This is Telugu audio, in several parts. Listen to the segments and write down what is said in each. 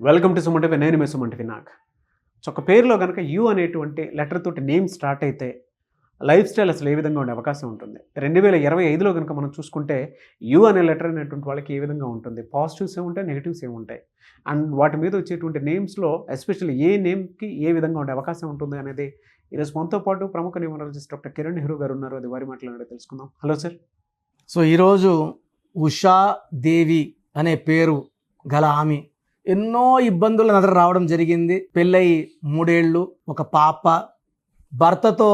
Welcome to Suman TV. నేను మీ సుమన్ టీవీ నాగ్. సో ఒక పేరులో కనుక యూ అనేటువంటి లెటర్ తోటి నేమ్ స్టార్ట్ అయితే లైఫ్ స్టైల్ అసలు ఏ విధంగా ఉండే అవకాశం ఉంటుంది? 2025లో కనుక మనం చూసుకుంటే యూ అనే లెటర్ అనేటువంటి వాళ్ళకి ఏ విధంగా ఉంటుంది? పాజిటివ్స్ ఏముంటాయి, నెగిటివ్స్ ఏముంటాయి, అండ్ వాటి మీద వచ్చేటువంటి నేమ్స్లో ఎస్పెషల్లీ ఏ నేమ్కి ఏ విధంగా ఉండే అవకాశం ఉంటుంది అనేది ఈరోజు మనతో పాటు ప్రముఖ న్యూమరాలజిస్ట్ డాక్టర్ కిరణ్ నెహ్రూ గారు ఉన్నారు. అది వారి మాటలు తెలుసుకుందాం. Hello sir. సో ఈరోజు ఉషా దేవి అనే పేరు గల ఆమె ఎన్నో ఇబ్బందులు ఎదురు రావడం జరిగింది. పెళ్ళై 3 ఏళ్ళు, ఒక పాప, భర్తతో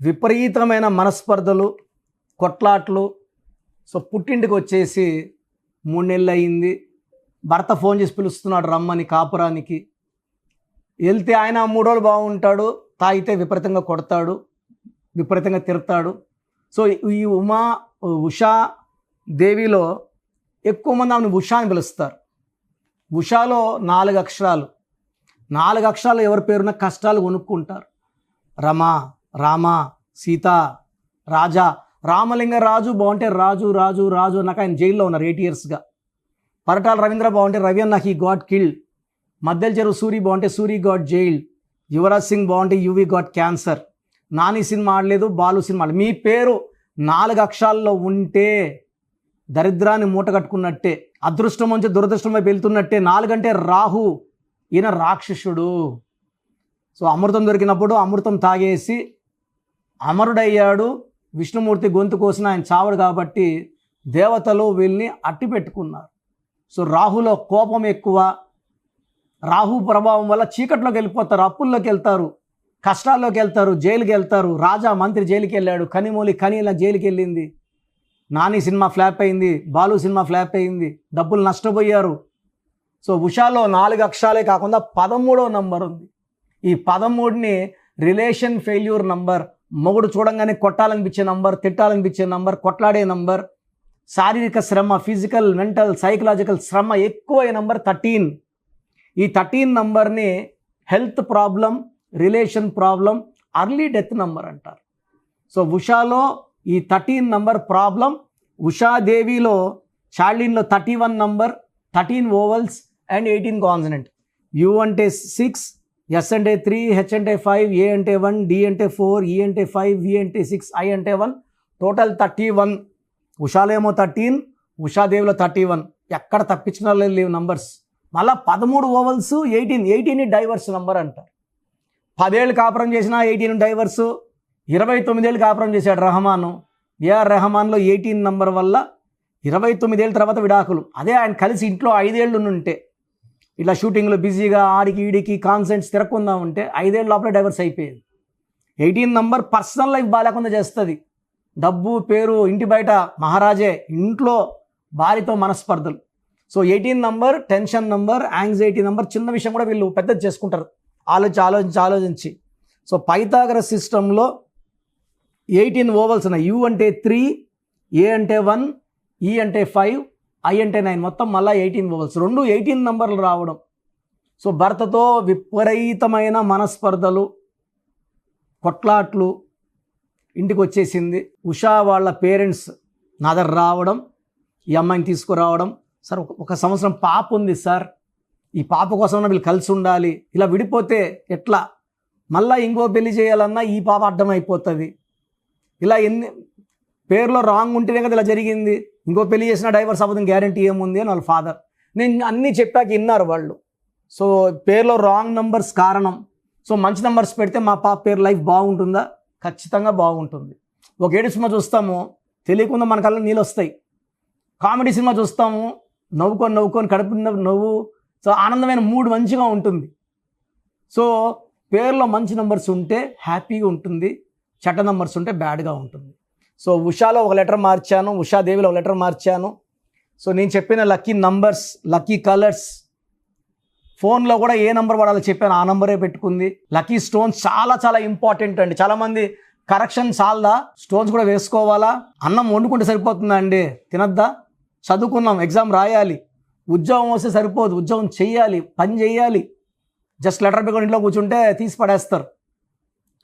విపరీతమైన మనస్పర్ధలు, కొట్లాట్లు. సో పుట్టింటికి వచ్చేసి 3 నెలలు అయింది. భర్త ఫోన్ చేసి పిలుస్తున్నాడు రమ్మని కాపురానికి. వెళ్తే ఆయన 3 రోజులు బాగుంటాడు, తాగితే విపరీతంగా కొడతాడు, విపరీతంగా తిడతాడు. సో ఈ ఉషా దేవిలో ఎక్కువ మంది ఆమెను ఉషా అని పిలుస్తారు. ఉషాలో 4 అక్షరాలు. 4 అక్షరాలు ఎవరి పేరున్న కష్టాలు కొనుక్కుంటారు. రమ, రామ, సీత, రాజా. రామలింగ రాజు బాగుంటే రాజు రాజు రాజు అన్నాక ఆయన జైల్లో ఉన్నారు 8 ఇయర్స్గా. పరటాల రవీంద్ర బాగుంటే రవి అన్న హీ గాట్ కిల్డ్. మద్దెల చెరువు సూరి బాగుంటే సూరి గాట్ జైల్డ్. యువరాజ్ సింగ్ బాగుంటే UV got cancer. Nani cinema ఆడలేదు, బాలు సినిమా ఆడలేదు. మీ పేరు 4 అక్షరాల్లో ఉంటే దరిద్రాన్ని మూట కట్టుకున్నట్టే, అదృష్టం నుంచి దురదృష్టం వైపు వెళ్తున్నట్టే. 4 అంటే రాహు, ఈయన రాక్షసుడు. సో అమృతం దొరికినప్పుడు అమృతం తాగేసి అమరుడయ్యాడు. విష్ణుమూర్తి గొంతు కోసిన ఆయన చావడు కాబట్టి దేవతలు వీళ్ళని అట్టి పెట్టుకున్నారు. సో రాహులో కోపం ఎక్కువ. రాహు ప్రభావం వల్ల చీకట్లోకి వెళ్ళిపోతారు, అప్పుల్లోకి వెళ్తారు, కష్టాల్లోకి వెళ్తారు, జైలుకి వెళ్తారు. రాజా మంత్రి జైలుకి వెళ్ళాడు, కనిమూలి కనీల జైలుకి వెళ్ళింది. నాని సినిమా ఫ్లాప్ అయింది, బాలు సినిమా ఫ్లాప్ అయింది, డబ్బులు నష్టపోయారు. సో ఉషాలో 4 అక్షరాలే కాకుండా 13వ నంబర్ ఉంది. ఈ 13ని రిలేషన్ ఫెయిల్యూర్ నంబర్, మొగుడు చూడంగానే కొట్టాలనిపించే నంబర్, తిట్టాలనిపించే నంబర్, కొట్లాడే నంబర్, శారీరక శ్రమ, ఫిజికల్, మెంటల్, సైకలాజికల్ శ్రమ ఎక్కువ నంబర్ 13. ఈ 13 నంబర్ని health problem, relation problem, early death number అంటారు. సో ఉషాలో ఈ 13 నంబర్ ప్రాబ్లం. ఉషాదేవిలో చార్లిన్లో 31 number, 13 vowels and 18 consonant. U అంటే 6, ఎస్ అంటే 3, హెచ్ అంటే 5, ఏ అంటే 1, డి అంటే 4, ఈ అంటే 5, వి అంటే 6, ఐ అంటే 1, టోటల్ 31. ఉషాలో ఏమో 13, ఉషాదేవిలో 31. ఎక్కడ తప్పించిన లేవు నంబర్స్. మళ్ళీ 13 ఓవల్స్, 18 డైవర్స్ నంబర్ అంటారు. 10 ఏళ్ళు కాపురం చేసిన 18 డైవర్సు. 29 ఏళ్ళు కాపురం చేశాడు రహమాను. ఏఆర్ రెహమాన్లో 18 నంబర్ వల్ల 29 ఏళ్ళ తర్వాత విడాకులు. అదే ఆయన కలిసి ఇంట్లో 5 ఏళ్ళు ఉంటే, ఇట్లా షూటింగ్లో బిజీగా ఆడికి ఈడికి కాన్సెంట్స్ తిరగకుండా ఉంటే 5 ఏళ్ళ లోపలే డైవర్స్ అయిపోయేది. 18 నంబర్ పర్సనల్ లైఫ్ బాగాలేకుండా చేస్తుంది. డబ్బు, పేరు, ఇంటి బయట మహారాజే, ఇంట్లో భార్యతో మనస్పర్ధలు. So 18 number tension number, anxiety number. చిన్న విషయం కూడా వీళ్ళు పెద్దది చేసుకుంటారు ఆలోచించి. సో పైథాగరస్ సిస్టంలో 18 ఓవల్స్ ఉన్నాయి. యు అంటే 3, ఏ అంటే 1, ఈ అంటే 5, ఐ అంటే 9, మొత్తం మళ్ళీ 18 ఓవల్స్. 18 నంబర్లు రావడం. సో భర్తతో విపరీతమైన మనస్పర్ధలు, కొట్లాట్లు. ఇంటికి వచ్చేసింది. ఉషా వాళ్ళ పేరెంట్స్ నా దగ్గర రావడం, ఈ అమ్మాయిని తీసుకురావడం. సార్ 1 సంవత్సరం పాప ఉంది సార్, ఈ పాప కోసం వీళ్ళు కలిసి ఉండాలి, ఇలా విడిపోతే ఎట్లా, మళ్ళీ ఇంకో పెళ్లి చేయాలన్నా ఈ పాప అడ్డమైపోతుంది. ఇలా ఎన్ని పేరులో రాంగ్ ఉంటేనే కదా ఇలా జరిగింది. ఇంకో పెళ్లి చేసిన డైవర్స్ అవ్వదు, గ్యారంటీ ఏముంది అని వాళ్ళ ఫాదర్. నేను అన్నీ చెప్పాక విన్నారు వాళ్ళు. సో పేరులో రాంగ్ నంబర్స్ కారణం. సో మంచి నంబర్స్ పెడితే మా పాప పేరు లైఫ్ బాగుంటుందా? ఖచ్చితంగా బాగుంటుంది. ఒక ఏడు సినిమా చూస్తాము, తెలియకుండా మన కళ్ళలో నీళ్ళు వస్తాయి. కామెడీ సినిమా చూస్తాము, నవ్వుకొని కడుపు నవ్వు. సో ఆనందమైన మూడ్ మంచిగా ఉంటుంది. సో పేరులో మంచి నంబర్స్ ఉంటే హ్యాపీగా ఉంటుంది, చెడ్డ నంబర్స్ ఉంటే బ్యాడ్గా ఉంటుంది. సో ఉషాలో 1 లెటర్ మార్చాను, ఉషాదేవిలో 1 లెటర్ మార్చాను. సో నేను చెప్పిన లక్కీ నంబర్స్, లక్కీ కలర్స్, ఫోన్లో కూడా ఏ నెంబర్ వాడాలో చెప్పాను, ఆ నెంబరే పెట్టుకుంది. లక్కీ స్టోన్స్ చాలా చాలా ఇంపార్టెంట్ అండి. చాలామంది కరెక్షన్ చాలదా, స్టోన్స్ కూడా వేసుకోవాలా? అన్నం వండుకుంటే సరిపోతుందా అండి? తినద్దా? చదువుకున్నాం, ఎగ్జామ్ రాయాలి, ఉద్యోగం వస్తే సరిపోదు, ఉద్యోగం చెయ్యాలి, పని చేయాలి. జస్ట్ లెటర్ పెట్టుకొని ఇంట్లో కూర్చుంటే తీసి పడేస్తారు.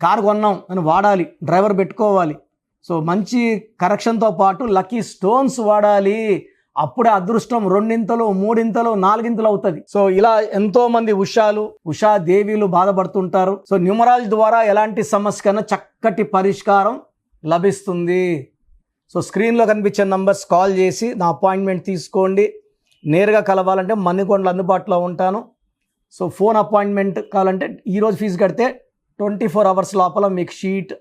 కారు కొన్నాం అని వాడాలి, డ్రైవర్ పెట్టుకోవాలి. సో మంచి కరెక్షన్తో పాటు లక్కీ స్టోన్స్ వాడాలి. అప్పుడే అదృష్టం రెండింతలు, మూడింతలు, నాలుగింతలు అవుతుంది. సో ఇలా ఎంతో మంది ఉషా దేవీలు బాధపడుతుంటారు. సో న్యూమరాలజీ ద్వారా ఎలాంటి సమస్యకైనా చక్కటి పరిష్కారం లభిస్తుంది. సో స్క్రీన్లో కనిపించే నంబర్స్ కాల్ చేసి నా అపాయింట్మెంట్ తీసుకోండి. నేరుగా కలవాలంటే మన్నికొండలో అందుబాటులో ఉంటాను. సో ఫోన్ అపాయింట్మెంట్ కావాలంటే ఈరోజు ఫీజు కడితే 24 hours లోపల మీకు షీట్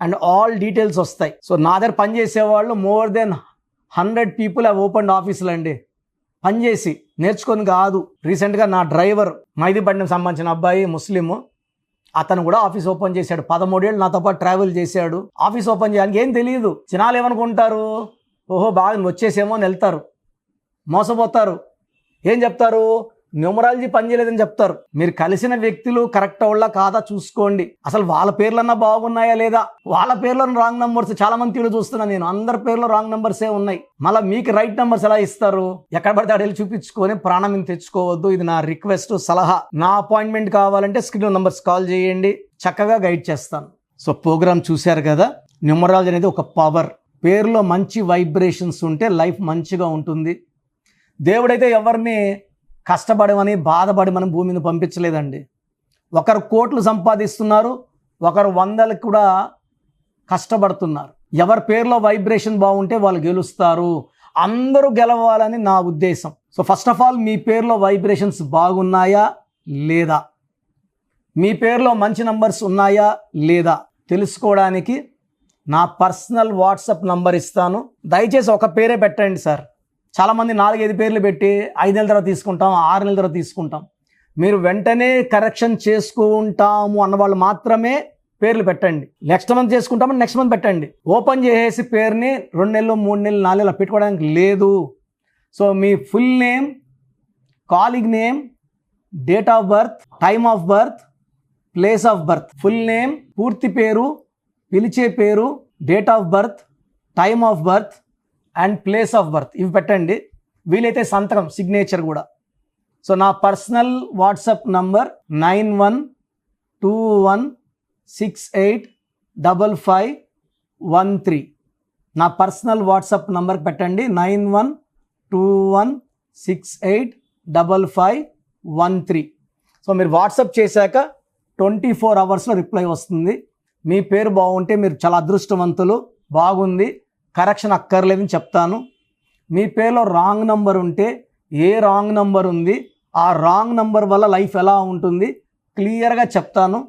అండ్ ఆల్ డీటెయిల్స్ వస్తాయి. సో నా దగ్గర పనిచేసే వాళ్ళు more than 100 people have opened ఆఫీసులు అండి. పనిచేసి నేర్చుకొని కాదు. రీసెంట్గా నా డ్రైవర్ మైదీపట్నం సంబంధించిన అబ్బాయి ముస్లిము, అతను కూడా ఆఫీస్ ఓపెన్ చేశాడు. 13 ఏళ్ళు నాతో పాటు ట్రావెల్ చేశాడు. ఆఫీస్ ఓపెన్ చేయడానికి ఏం తెలియదు. జనాలు ఏమనుకుంటారు, ఓహో బాగా వచ్చేసేమో అని వెళ్తారు, మోసపోతారు. ఏం చెప్తారు, న్యూమరాలజీ పనిచేయలేదని చెప్తారు. మీరు కలిసిన వ్యక్తులు కరెక్ట్ వాళ్ళ కాదా చూసుకోండి. అసలు వాళ్ళ పేర్లన్నా బాగున్నాయా లేదా. వాళ్ళ పేర్లో రాంగ్ నంబర్స్ చాలా మంది తీరు చూస్తున్నాను నేను. అందరి పేర్లో రాంగ్ నంబర్సే ఉన్నాయి. మళ్ళీ మీకు రైట్ నంబర్స్ ఎలా ఇస్తారు. ఎక్కడ పడితే అక్కడ వెళ్ళి చూపించుకొని ప్రాణం మీద తెచ్చుకోవద్దు. ఇది నా రిక్వెస్ట్, సలహా. నా అపాయింట్మెంట్ కావాలంటే స్క్రీన్ నంబర్స్ కాల్ చేయండి, చక్కగా గైడ్ చేస్తాను. సో ప్రోగ్రామ్ చూశారు కదా. న్యూమరాలజీ అనేది ఒక పవర్. పేరులో మంచి వైబ్రేషన్స్ ఉంటే లైఫ్ మంచిగా ఉంటుంది. దేవుడైతే ఎవరిని కష్టపడమని బాధపడమని భూమి మీద పంపించలేదండి. ఒకరు కోట్లు సంపాదిస్తున్నారు, ఒకరు 100లకు కూడా కష్టపడుతున్నారు. ఎవరి పేరులో వైబ్రేషన్ బాగుంటే వాళ్ళు గెలుస్తారు. అందరూ గెలవాలని నా ఉద్దేశం. సో ఫస్ట్ ఆఫ్ ఆల్ మీ పేరులో వైబ్రేషన్స్ బాగున్నాయా లేదా, మీ పేరులో మంచి నంబర్స్ ఉన్నాయా లేదా తెలుసుకోవడానికి నా పర్సనల్ వాట్సాప్ నంబర్ ఇస్తాను. దయచేసి ఒక పేరే పెట్టండి సార్. చాలామంది 4-5 పేర్లు పెట్టి 5 నెలల తర్వాత తీసుకుంటాం, 6 నెలల తర్వాత తీసుకుంటాం. మీరు వెంటనే కరెక్షన్ చేసుకుంటాము అన్నవాళ్ళు మాత్రమే పేర్లు పెట్టండి. నెక్స్ట్ మంత్ చేసుకుంటామని నెక్స్ట్ మంత్ పెట్టండి. ఓపెన్ చేసేసి పేరుని 2 నెలలు, 3 నెలలు, 4 నెలలు పెట్టుకోవడానికి లేదు. So me full name, colleague name, date of birth, time of birth, place of birth, full name, పూర్తి పేరు, పిలిచే పేరు, date of birth, time of birth and place of birth ఇవి పెట్టండి. వీలైతే సంతకం, సిగ్నేచర్ కూడా. సో నా పర్సనల్ వాట్సాప్ నంబర్ 9121685513. నా పర్సనల్ వాట్సాప్ నంబర్కి పెట్టండి 9121685513. సో మీరు వాట్సాప్ చేశాక 24 hours రిప్లై వస్తుంది. మీ పేరు బాగుంటే మీరు చాలా అదృష్టవంతులు. బాగుంది, కరెక్షన్ అక్కర్లేదని చెప్తాను. మీ పేరులో రాంగ్ నంబర్ ఉంటే ఏ రాంగ్ నంబర్ ఉంది, ఆ రాంగ్ నంబర్ వల్ల లైఫ్ ఎలా ఉంటుంది క్లియర్గా చెప్తాను.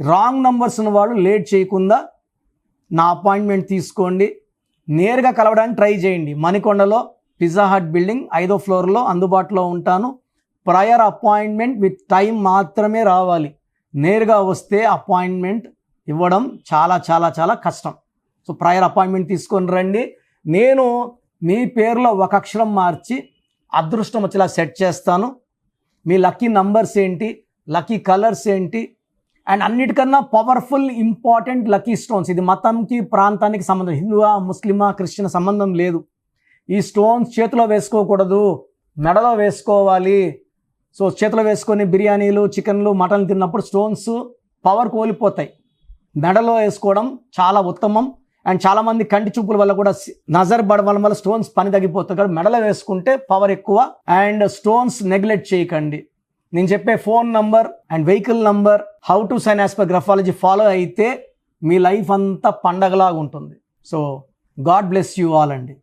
రాంగ్ నంబర్స్ ఉన్న వాళ్ళు లేట్ చేయకుండా నా అపాయింట్మెంట్ తీసుకోండి. నేరుగా కలవడానికి ట్రై చేయండి. మణికొండలో పిజ్జా హట్ బిల్డింగ్ 5వ ఫ్లోర్లో అందుబాటులో ఉంటాను. ప్రయర్ అపాయింట్మెంట్ విత్ టైం మాత్రమే రావాలి. నేరుగా వస్తే అపాయింట్మెంట్ ఇవ్వడం చాలా చాలా చాలా కష్టం. సో ప్రయర్ అపాయింట్మెంట్ తీసుకొని రండి. నేను మీ పేరులో ఒక అక్షరం మార్చి అదృష్టం వచ్చేలా సెట్ చేస్తాను. మీ లక్కీ నంబర్స్ ఏంటి, లక్కీ కలర్స్ ఏంటి, అండ్ అన్నిటికన్నా పవర్ఫుల్ ఇంపార్టెంట్ లక్కీ స్టోన్స్. ఇది మతంకి, ప్రాంతానికి సంబంధం, హిందువా, ముస్లిమా, క్రిస్టియన్ సంబంధం లేదు. ఈ స్టోన్స్ చేతిలో వేసుకోకూడదు, మెడలో వేసుకోవాలి. సో చేతిలో వేసుకొని బిర్యానీలు, చికెన్లు, మటన్లు తిన్నప్పుడు స్టోన్స్ పవర్ కోల్పోతాయి. మెడలో వేసుకోవడం చాలా ఉత్తమం. అండ్ చాలామంది కంటి చూపుల వల్ల కూడా నజర్ పడడం వల్ల స్టోన్స్ పని తగ్గిపోతుంది. కాబట్టి మెడలో వేసుకుంటే పవర్ ఎక్కువ. అండ్ స్టోన్స్ నెగ్లెక్ట్ చేయకండి. నేను చెప్పే phone number and vehicle number, how to sign as per graphology follow అయితే మీ లైఫ్ అంతా పండగలాగా ఉంటుంది. So God bless you all అండి.